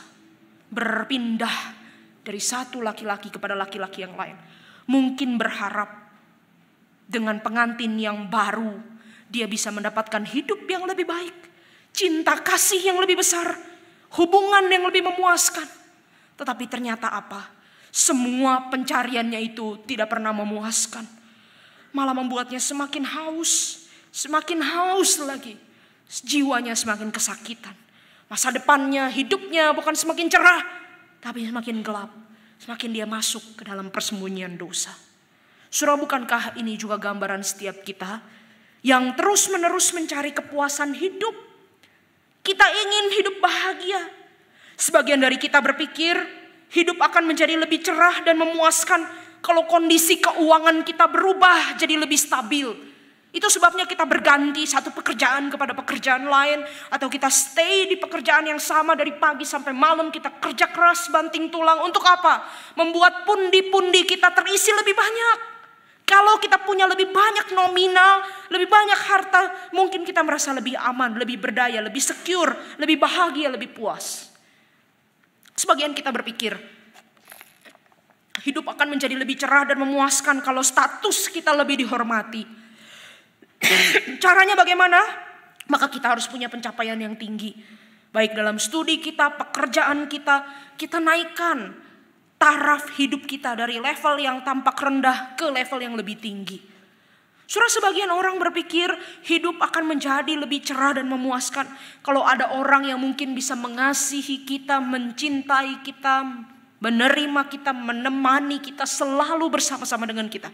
berpindah dari satu laki-laki kepada laki-laki yang lain. Mungkin berharap dengan pengantin yang baru dia bisa mendapatkan hidup yang lebih baik, cinta kasih yang lebih besar, hubungan yang lebih memuaskan. Tetapi ternyata apa? Semua pencariannya itu tidak pernah memuaskan. Malah membuatnya semakin haus lagi. Jiwanya semakin kesakitan. Masa depannya, hidupnya bukan semakin cerah, tapi semakin gelap, semakin dia masuk ke dalam persembunyian dosa. Saudara, bukankah ini juga gambaran setiap kita yang terus-menerus mencari kepuasan hidup? Kita ingin hidup bahagia. Sebagian dari kita berpikir hidup akan menjadi lebih cerah dan memuaskan kalau kondisi keuangan kita berubah jadi lebih stabil. Itu sebabnya kita berganti satu pekerjaan kepada pekerjaan lain. Atau kita stay di pekerjaan yang sama dari pagi sampai malam. Kita kerja keras banting tulang. Untuk apa? Membuat pundi-pundi kita terisi lebih banyak. Kalau kita punya lebih banyak nominal, lebih banyak harta, mungkin kita merasa lebih aman, lebih berdaya, lebih secure, lebih bahagia, lebih puas. Sebagian kita berpikir hidup akan menjadi lebih cerah dan memuaskan kalau status kita lebih dihormati. Caranya bagaimana? Maka kita harus punya pencapaian yang tinggi. Baik dalam studi kita, pekerjaan kita, kita naikkan taraf hidup kita dari level yang tampak rendah ke level yang lebih tinggi. Saudara, sebagian orang berpikir hidup akan menjadi lebih cerah dan memuaskan kalau ada orang yang mungkin bisa mengasihi kita, mencintai kita, menerima kita, menemani kita, selalu bersama-sama dengan kita.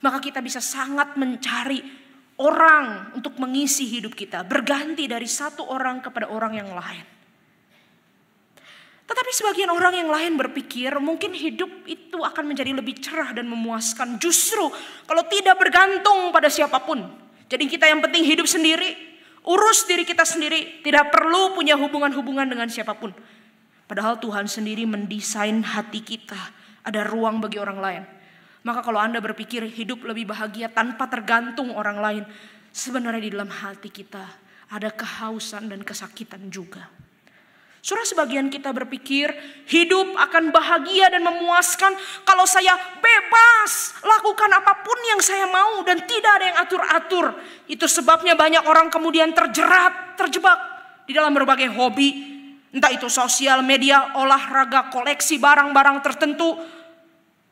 Maka kita bisa sangat mencari orang untuk mengisi hidup kita, berganti dari satu orang kepada orang yang lain. Tetapi sebagian orang yang lain berpikir mungkin hidup itu akan menjadi lebih cerah dan memuaskan justru kalau tidak bergantung pada siapapun. Jadi kita yang penting hidup sendiri, urus diri kita sendiri, tidak perlu punya hubungan-hubungan dengan siapapun. Padahal Tuhan sendiri mendesain hati kita, ada ruang bagi orang lain. Maka kalau Anda berpikir hidup lebih bahagia tanpa tergantung orang lain, sebenarnya di dalam hati kita ada kehausan dan kesakitan juga. Saudara, sebagian kita berpikir hidup akan bahagia dan memuaskan kalau saya bebas lakukan apapun yang saya mau dan tidak ada yang atur-atur. Itu sebabnya banyak orang kemudian terjebak di dalam berbagai hobi. Entah itu sosial media, olahraga, koleksi barang-barang tertentu.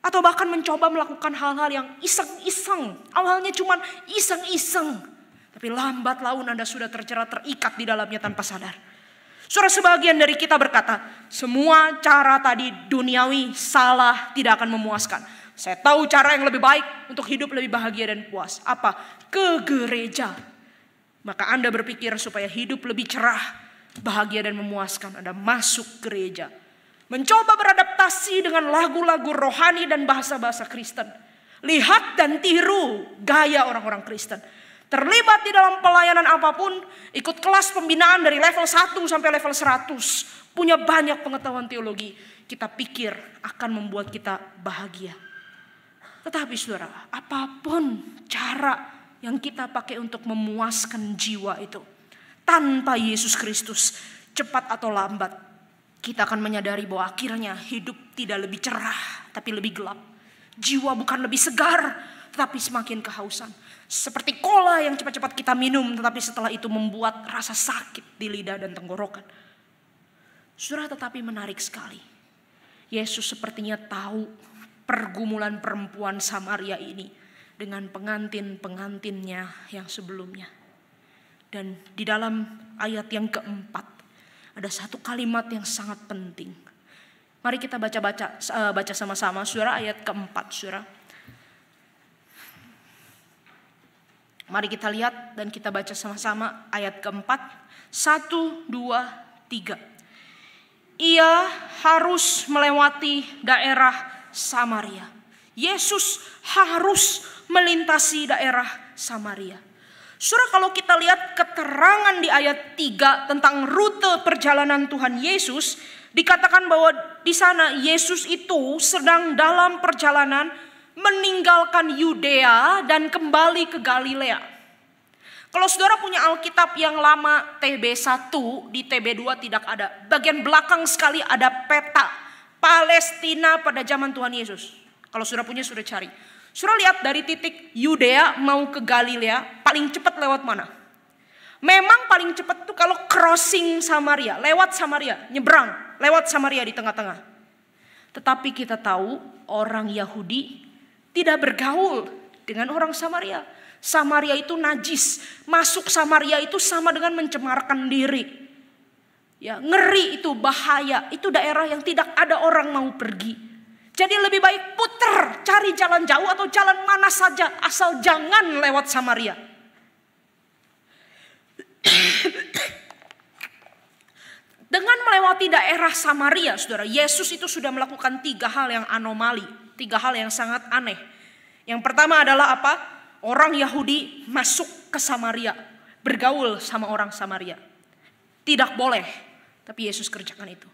Atau bahkan mencoba melakukan hal-hal yang iseng-iseng. Awalnya cuma iseng-iseng. Tapi lambat laun Anda sudah terjerat, terikat di dalamnya tanpa sadar. Saudara, sebagian dari kita berkata, semua cara tadi duniawi salah, tidak akan memuaskan. Saya tahu cara yang lebih baik untuk hidup lebih bahagia dan puas. Apa? Ke gereja. Maka Anda berpikir supaya hidup lebih cerah, bahagia dan memuaskan, Anda masuk gereja. Mencoba beradaptasi dengan lagu-lagu rohani dan bahasa-bahasa Kristen. Lihat dan tiru gaya orang-orang Kristen. Terlibat di dalam pelayanan apapun, ikut kelas pembinaan dari level 1 sampai level 100. Punya banyak pengetahuan teologi. Kita pikir akan membuat kita bahagia. Tetapi saudara, apapun cara yang kita pakai untuk memuaskan jiwa itu. Tanpa Yesus Kristus, cepat atau lambat, kita akan menyadari bahwa akhirnya hidup tidak lebih cerah, tapi lebih gelap. Jiwa bukan lebih segar, tetapi semakin kehausan. Seperti cola yang cepat-cepat kita minum, tetapi setelah itu membuat rasa sakit di lidah dan tenggorokan. Saudara, tetapi menarik sekali. Yesus sepertinya tahu pergumulan perempuan Samaria ini dengan pengantin-pengantinnya yang sebelumnya. Dan di dalam ayat yang keempat ada satu kalimat yang sangat penting. Mari kita baca sama-sama, saudara, ayat keempat, saudara. Mari kita lihat dan kita baca sama-sama ayat keempat. 1, 2, 3. Ia harus melewati daerah Samaria. Yesus harus melintasi daerah Samaria. Saudara, kalau kita lihat keterangan di ayat 3 tentang rute perjalanan Tuhan Yesus, dikatakan bahwa di sana Yesus itu sedang dalam perjalanan meninggalkan Yudea dan kembali ke Galilea. Kalau saudara punya Alkitab yang lama TB1, di TB2 tidak ada. Bagian belakang sekali ada peta Palestina pada zaman Tuhan Yesus. Kalau saudara punya, sudah cari. Saudara lihat dari titik Yudea mau ke Galilea, paling cepat lewat mana? Memang paling cepat itu kalau crossing Samaria, lewat Samaria, nyebrang, lewat Samaria di tengah-tengah. Tetapi kita tahu orang Yahudi tidak bergaul dengan orang Samaria. Samaria itu najis, masuk Samaria itu sama dengan mencemarkan diri. Ya, ngeri itu, bahaya, itu daerah yang tidak ada orang mau pergi. Jadi lebih baik putar, cari jalan jauh atau jalan mana saja, asal jangan lewat Samaria. Dengan melewati daerah Samaria, saudara, Yesus itu sudah melakukan 3 hal yang anomali, 3 hal yang sangat aneh. Yang pertama adalah apa? Orang Yahudi masuk ke Samaria, bergaul sama orang Samaria. Tidak boleh, tapi Yesus kerjakan itu.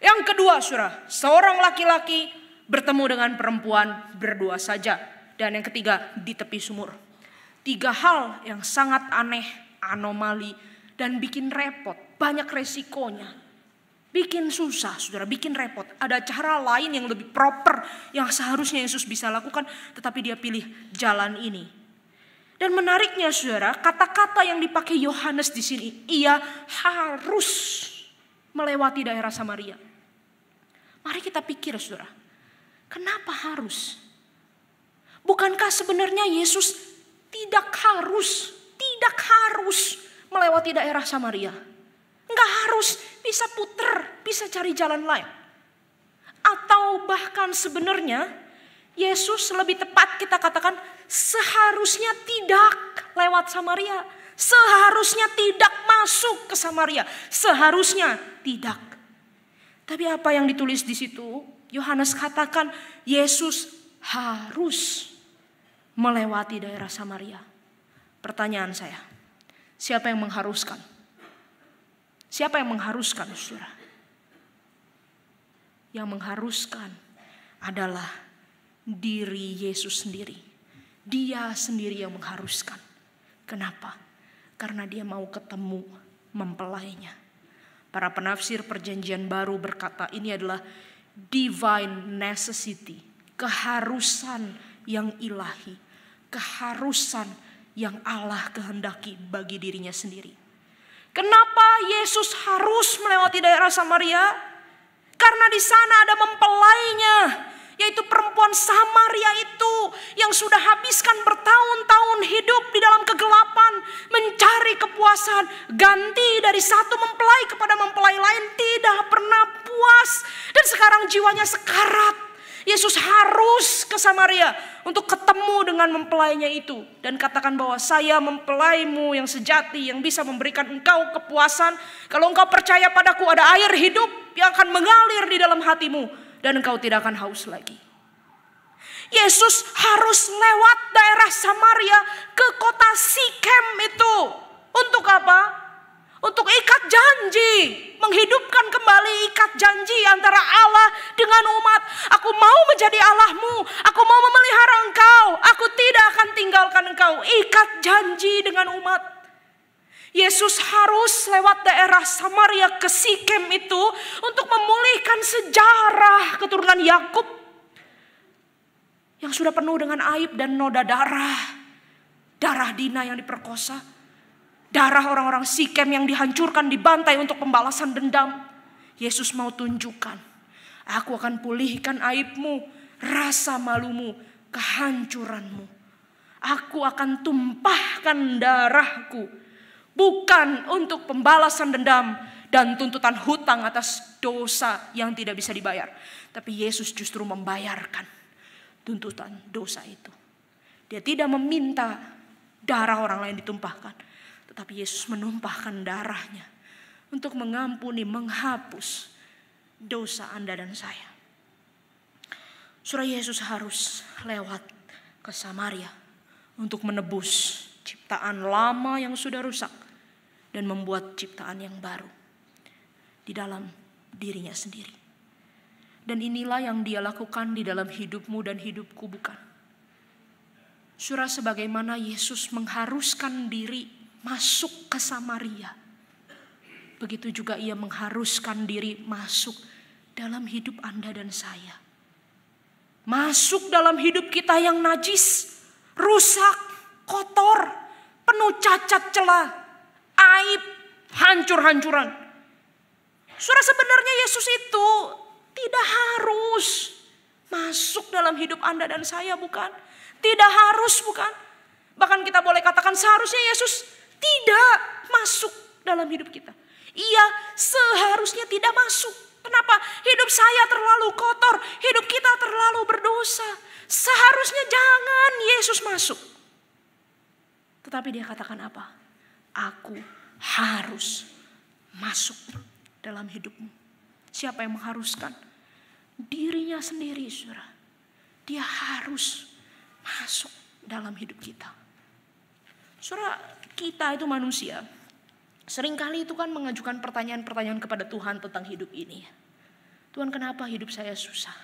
Yang kedua, saudara, seorang laki-laki bertemu dengan perempuan berdua saja. Dan yang ketiga, di tepi sumur. 3 hal yang sangat aneh, anomali, dan bikin repot. Banyak resikonya. Bikin susah, saudara, bikin repot. Ada cara lain yang lebih proper, yang seharusnya Yesus bisa lakukan, tetapi dia pilih jalan ini. Dan menariknya, saudara, kata-kata yang dipakai Yohanes di sini, ia harus melewati daerah Samaria. Mari kita pikir, saudara, kenapa harus? Bukankah sebenarnya Yesus tidak harus melewati daerah Samaria? Enggak harus, bisa puter, bisa cari jalan lain. Atau bahkan sebenarnya Yesus, lebih tepat kita katakan, seharusnya tidak lewat Samaria. Seharusnya tidak masuk ke Samaria. Seharusnya tidak. Tapi apa yang ditulis di situ? Yohanes katakan Yesus harus melewati daerah Samaria. Pertanyaan saya, siapa yang mengharuskan? Siapa yang mengharuskan, saudara? Yang mengharuskan adalah diri Yesus sendiri. Dia sendiri yang mengharuskan. Kenapa? Karena dia mau ketemu mempelainya. Para penafsir Perjanjian Baru berkata ini adalah divine necessity, keharusan yang ilahi, keharusan yang Allah kehendaki bagi dirinya sendiri. Kenapa Yesus harus melewati daerah Samaria? Karena di sana ada mempelainya, yaitu perempuan Samaria itu yang sudah habiskan bertahun-tahun hidup di dalam kegelapan, mencari kepuasan, ganti dari satu mempelai kepada mempelai lain, tidak pernah puas, dan sekarang jiwanya sekarat. Yesus harus ke Samaria untuk ketemu dengan mempelainya itu dan katakan bahwa saya mempelaimu yang sejati, yang bisa memberikan engkau kepuasan. Kalau engkau percaya padaku, ada air hidup yang akan mengalir di dalam hatimu dan engkau tidak akan haus lagi. Yesus harus lewat daerah Samaria ke kota Sikem itu. Untuk apa? Untuk ikat janji, menghidupkan kembali ikat janji antara Allah dengan umat. Aku mau menjadi Allahmu, aku mau memelihara engkau, aku tidak akan tinggalkan engkau. Ikat janji dengan umat. Yesus harus lewat daerah Samaria ke Sikem itu untuk memulihkan sejarah keturunan Yakub yang sudah penuh dengan aib dan noda darah. Darah Dina yang diperkosa, darah orang-orang Sikem yang dihancurkan, dibantai untuk pembalasan dendam. Yesus mau tunjukkan, aku akan pulihkan aibmu, rasa malumu, kehancuranmu. Aku akan tumpahkan darahku, bukan untuk pembalasan dendam dan tuntutan hutang atas dosa yang tidak bisa dibayar. Tapi Yesus justru membayarkan tuntutan dosa itu. Dia tidak meminta darah orang lain ditumpahkan, tetapi Yesus menumpahkan darahnya untuk mengampuni, menghapus dosa Anda dan saya. Saudara, Yesus harus lewat ke Samaria untuk menebus ciptaan lama yang sudah rusak dan membuat ciptaan yang baru di dalam dirinya sendiri. Dan inilah yang dia lakukan di dalam hidupmu dan hidupku, bukan? Saudara, sebagaimana Yesus mengharuskan diri masuk ke Samaria, begitu juga ia mengharuskan diri masuk dalam hidup Anda dan saya. Masuk dalam hidup kita yang najis, rusak, kotor, penuh cacat celah, aib, hancur-hancuran. Saudara, sebenarnya Yesus itu tidak harus masuk dalam hidup Anda dan saya, bukan? Tidak harus, bukan? Bahkan kita boleh katakan seharusnya Yesus tidak masuk dalam hidup kita. Ia seharusnya tidak masuk. Kenapa? Hidup saya terlalu kotor, hidup kita terlalu berdosa. Seharusnya jangan Yesus masuk. Tetapi dia katakan apa? Aku harus masuk dalam hidupmu. Siapa yang mengharuskan? Dirinya sendiri, saudara. Dia harus masuk dalam hidup kita. Saudara, kita itu manusia. Seringkali itu kan mengajukan pertanyaan-pertanyaan kepada Tuhan tentang hidup ini. Tuhan, kenapa hidup saya susah?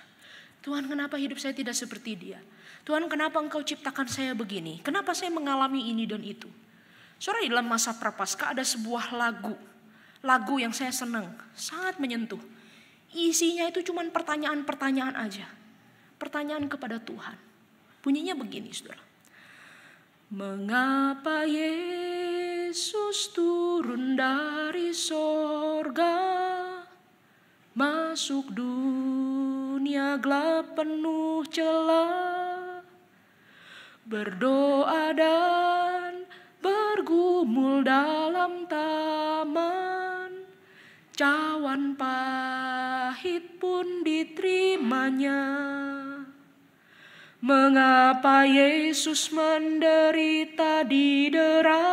Tuhan, kenapa hidup saya tidak seperti dia? Tuhan, kenapa engkau ciptakan saya begini? Kenapa saya mengalami ini dan itu? Saudara, di dalam masa Prapaskah ada sebuah lagu. Lagu yang saya senang, sangat menyentuh. Isinya itu cuma pertanyaan-pertanyaan aja. Pertanyaan kepada Tuhan. Bunyinya begini, saudara. Mengapa Yesus turun dari sorga, masuk dunia gelap penuh celah, berdoa dan bergumul dalam taman, cawan pahit pun diterimanya. Mengapa Yesus menderita didera,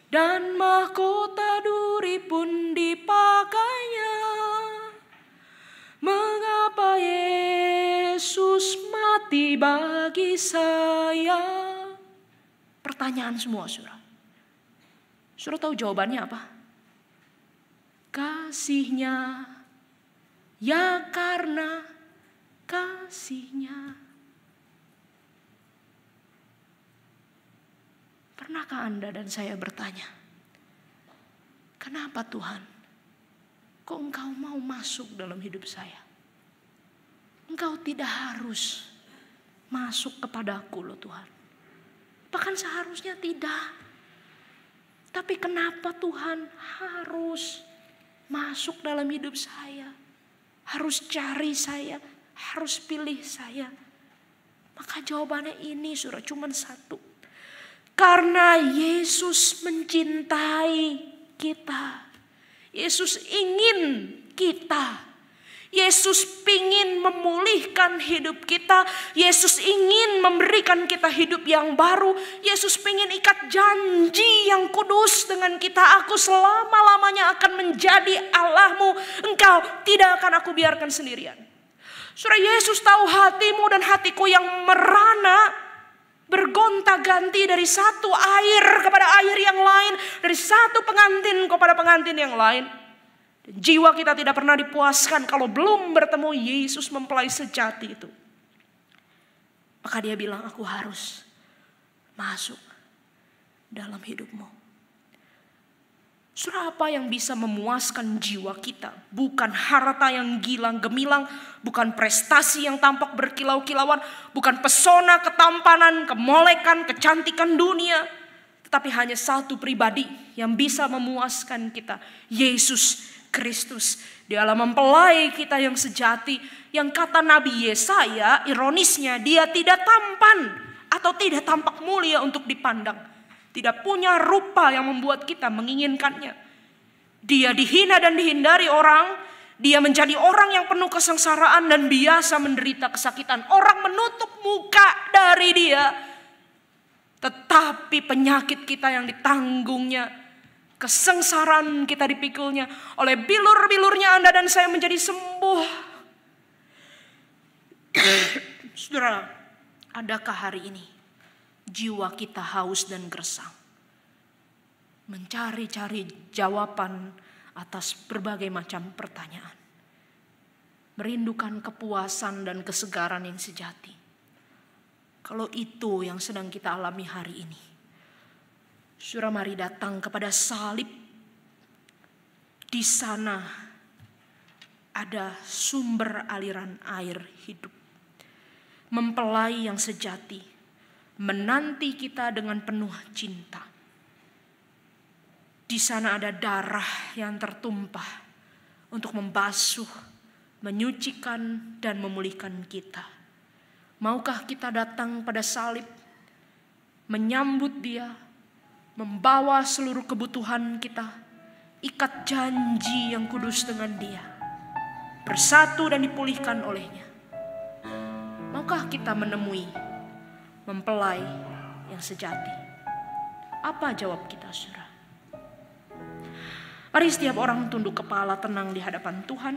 dan mahkota duri pun dipakainya? Mengapa Yesus mati bagi saya? Pertanyaan semua, saudara. Saudara tahu jawabannya apa? Kasihnya, ya karena kasihnya. Pernahkah Anda dan saya bertanya, kenapa Tuhan? Kok engkau mau masuk dalam hidup saya? Engkau tidak harus masuk kepadaku loh Tuhan. Bahkan seharusnya tidak. Tapi kenapa Tuhan harus masuk dalam hidup saya? Harus cari saya, harus pilih saya. Maka jawabannya ini, saudara, cuma satu. Karena Yesus mencintai kita. Yesus ingin kita. Yesus ingin memulihkan hidup kita. Yesus ingin memberikan kita hidup yang baru. Yesus ingin ikat janji yang kudus dengan kita. Aku selama-lamanya akan menjadi Allahmu. Engkau tidak akan aku biarkan sendirian. Saudara, Yesus tahu hatimu dan hatiku yang merana. bergonta-ganti dari satu air kepada air yang lain, dari satu pengantin kepada pengantin yang lain. Dan jiwa kita tidak pernah dipuaskan kalau belum bertemu Yesus mempelai sejati itu. Maka dia bilang, aku harus masuk dalam hidupmu. Saudara, apa yang bisa memuaskan jiwa kita? Bukan harta yang gilang gemilang, bukan prestasi yang tampak berkilau-kilauan, bukan pesona, ketampanan, kemolekan, kecantikan dunia. Tetapi hanya satu pribadi yang bisa memuaskan kita, Yesus Kristus. Dialah mempelai kita yang sejati, yang kata Nabi Yesaya, ironisnya dia tidak tampan atau tidak tampak mulia untuk dipandang. Tidak punya rupa yang membuat kita menginginkannya. Dia dihina dan dihindari orang. Dia menjadi orang yang penuh kesengsaraan dan biasa menderita kesakitan. Orang menutup muka dari dia. Tetapi penyakit kita yang ditanggungnya, kesengsaraan kita dipikulnya, oleh bilur-bilurnya Anda dan saya menjadi sembuh. Saudara, adakah hari ini jiwa kita haus dan gersang, mencari-cari jawaban atas berbagai macam pertanyaan, merindukan kepuasan dan kesegaran yang sejati? Kalau itu yang sedang kita alami hari ini, saudara, mari datang kepada salib. Di sana ada sumber aliran air hidup. Mempelai yang sejati menanti kita dengan penuh cinta. Di sana ada darah yang tertumpah untuk membasuh, menyucikan, dan memulihkan kita. Maukah kita datang pada salib, menyambut dia, membawa seluruh kebutuhan kita, ikat janji yang kudus dengan dia, bersatu dan dipulihkan olehnya? Maukah kita menemui mempelai yang sejati? Apa jawab kita, saudara? Mari setiap orang tunduk kepala tenang di hadapan Tuhan.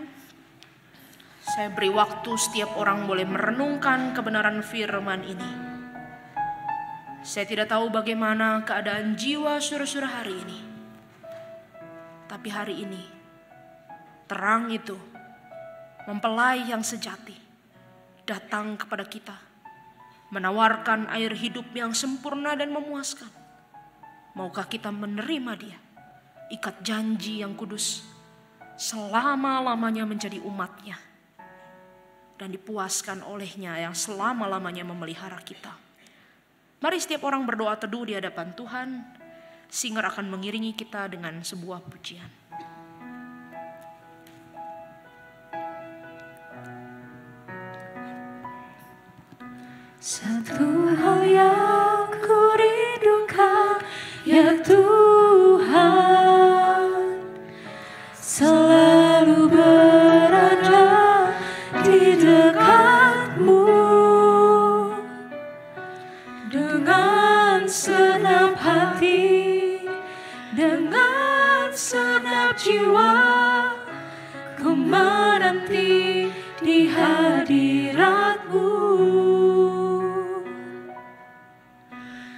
Saya beri waktu setiap orang boleh merenungkan kebenaran firman ini. Saya tidak tahu bagaimana keadaan jiwa saudara-saudara hari ini. Tapi hari ini terang itu, mempelai yang sejati datang kepada kita, menawarkan air hidup yang sempurna dan memuaskan. Maukah kita menerima dia, ikat janji yang kudus, selama-lamanya menjadi umatnya, dan dipuaskan olehnya yang selama-lamanya memelihara kita? Mari setiap orang berdoa teduh di hadapan Tuhan. Singer akan mengiringi kita dengan sebuah pujian. Satu hal yang ku rindukan, ya Tuhan, selalu berada di dekat-Mu. Dengan senap hati, dengan senap jiwa, ku menanti di hadirat-Mu.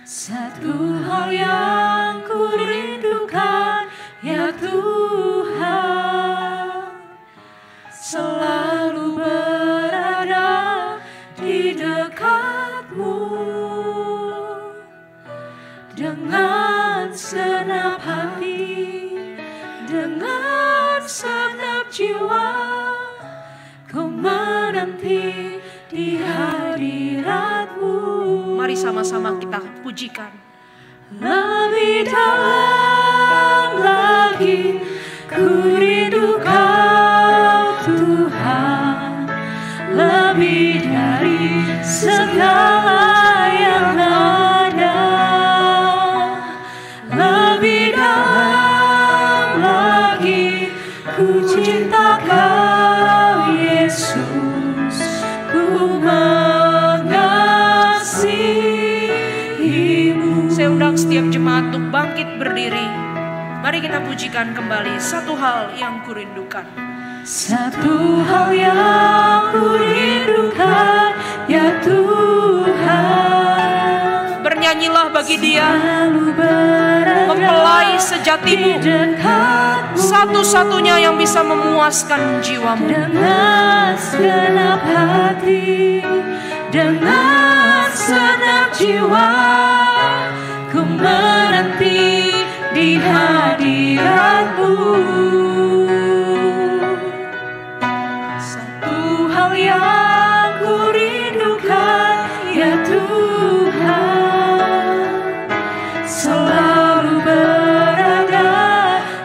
Satu hal yang ku rindukan, ya Tuhan, selalu berada di dekat-Mu. Dengan senap hati, dengan senap jiwa, ku menanti di hadirat-Mu. Mari sama-sama kita pujikan. Lebih dalam lagi ku rindu Kau Tuhan, lebih dari segala yang ada. Lebih dalam lagi ku cinta Kau Yesus, ku mengasihi-Mu. Saya undang setiap jemaat untuk bangkit berdiri. Mari kita pujikan kembali satu hal yang kurindukan. Satu hal yang ku rindukan, ya Tuhan, nyanyilah bagi Dia, mempelai sejatimu, satu-satunya yang bisa memuaskan jiwamu. Dengan segenap hati, dengan segenap jiwa, ku menanti di hadirat-Mu. Satu hal yang ku rindukan, ya Tuhan, selalu berada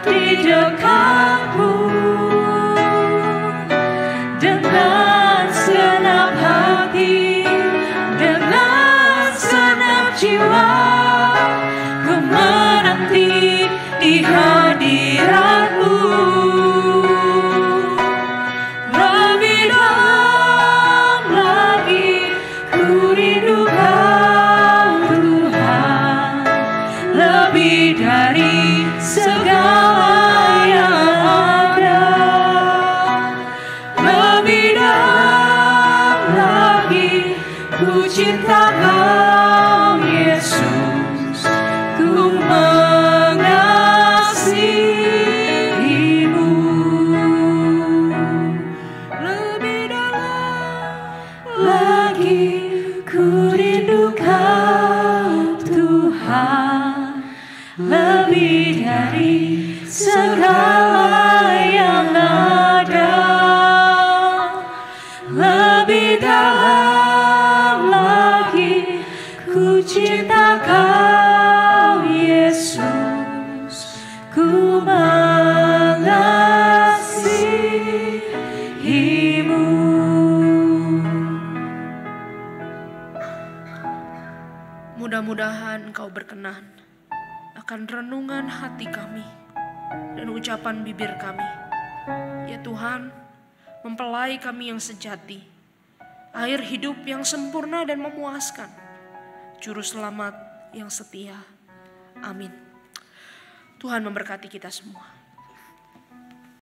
di dekat-Mu. Dengan segenap hati, dengan segenap jiwa, ku menanti di hadirat-Mu. Lebih dalam lagi ku rindu Kau Tuhan, lebih dari segala yang ada. Lebih dalam lagi ku cinta Kau Yesus, ku mengasihi-Mu. Lebih dalam lagi ku rindu Kau Tuhan, lebih dari segala yang ada. Lebih dalam lagi ku cinta Kau Yesus, ku mengasihi-Mu. Mudah-mudahan Engkau berkenan akan renungan hati kami dan ucapan bibir kami. Ya Tuhan, mempelai kami yang sejati, air hidup yang sempurna dan memuaskan, juru selamat yang setia. Amin. Tuhan memberkati kita semua.